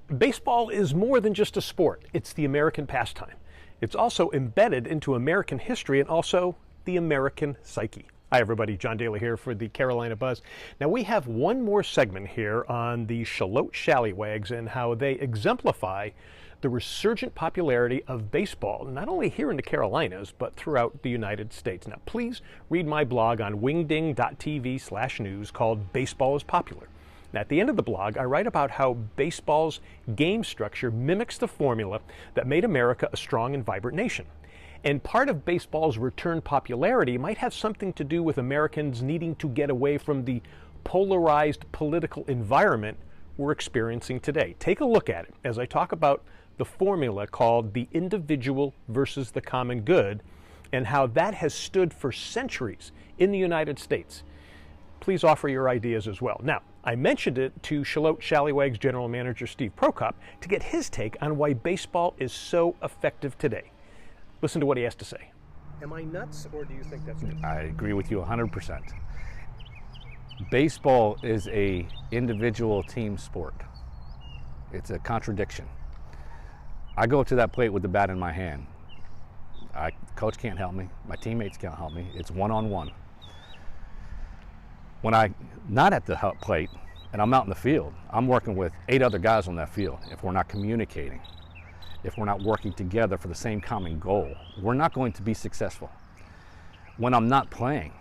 Baseball is more than just a sport. It's the American pastime. It's also embedded into American history and also the American psyche. Hi everybody, John Daly here for the Carolina Buzz. Now we have one more segment here on the Shallotte Shallywags and how they exemplify the resurgent popularity of baseball, not only here in the Carolinas, but throughout the United States. Now please read my blog on wingding.tv/news called Baseball is Popular. Now, at the end of the blog, I write about how baseball's game structure mimics the formula that made America a strong and vibrant nation. And part of baseball's return popularity might have something to do with Americans needing to get away from the polarized political environment we're experiencing today. Take a look at it as I talk about the formula called the individual versus the common good and how that has stood for centuries in the United States. Please offer your ideas as well. Now, I mentioned it to Shallotte Shallywags General Manager Steve Prokop to get his take on why baseball is so effective today. Listen to what he has to say. Am I nuts, or do you think that's right? I agree with you 100%. Baseball is a individual team sport. It's a contradiction. I go to that plate with the bat in my hand. Coach can't help me. My teammates can't help me. It's one-on-one. When I'm not at the plate and I'm out in the field, I'm working with 8 other guys on that field. If we're not communicating, if we're not working together for the same common goal, we're not going to be successful. When I'm not playing,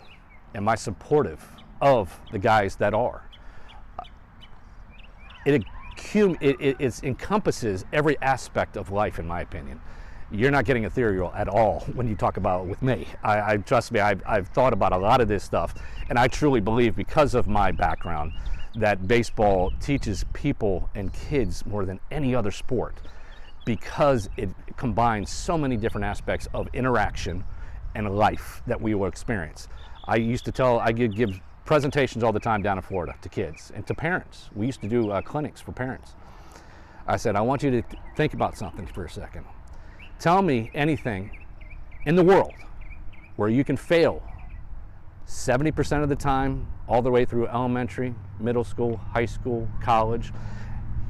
am I supportive of the guys that are? It encompasses every aspect of life, in my opinion. You're not getting ethereal at all when you talk about it with me. Trust me, I've thought about a lot of this stuff, and I truly believe, because of my background, that baseball teaches people and kids more than any other sport, because it combines so many different aspects of interaction and life that we will experience. I give presentations all the time down in Florida to kids and to parents. We used to do clinics for parents. I said, I want you to think about something for a second. Tell me anything in the world where you can fail 70% of the time, all the way through elementary, middle school, high school, college.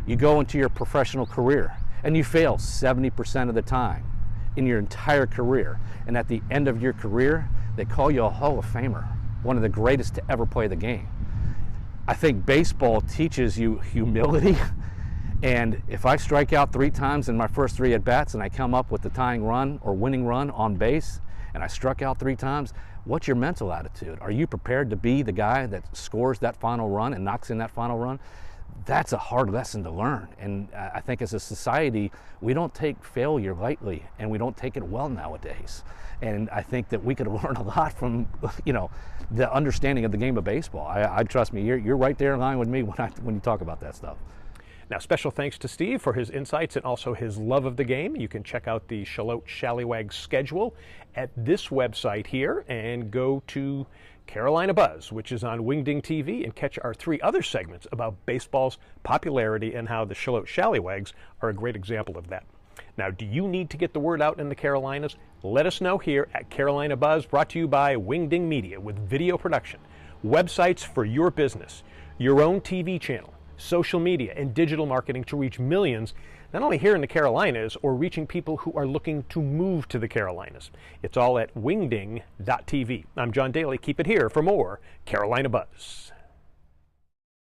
You go into your professional career and you fail 70% of the time in your entire career. And at the end of your career, they call you a Hall of Famer, one of the greatest to ever play the game. I think baseball teaches you humility. And if I strike out 3 times in my first 3 at-bats and I come up with the tying run or winning run on base and I struck out 3 times, what's your mental attitude? Are you prepared to be the guy that scores that final run and knocks in that final run? That's a hard lesson to learn. And I think as a society, we don't take failure lightly, and we don't take it well nowadays. And I think that we could learn a lot from, the understanding of the game of baseball. I trust me, you're right there in line with me when you talk about that stuff. Now, special thanks to Steve for his insights and also his love of the game. You can check out the Shallotte Shallywags schedule at this website here and go to Carolina Buzz, which is on WingDing TV, and catch our 3 other segments about baseball's popularity and how the Shallotte Shallywags are a great example of that. Now, do you need to get the word out in the Carolinas? Let us know here at Carolina Buzz, brought to you by WingDing Media with video production, websites for your business, your own TV channel, social media, and digital marketing to reach millions, not only here in the Carolinas, or reaching people who are looking to move to the Carolinas. It's all at wingding.tv. I'm John Daly. Keep it here for more Carolina Buzz.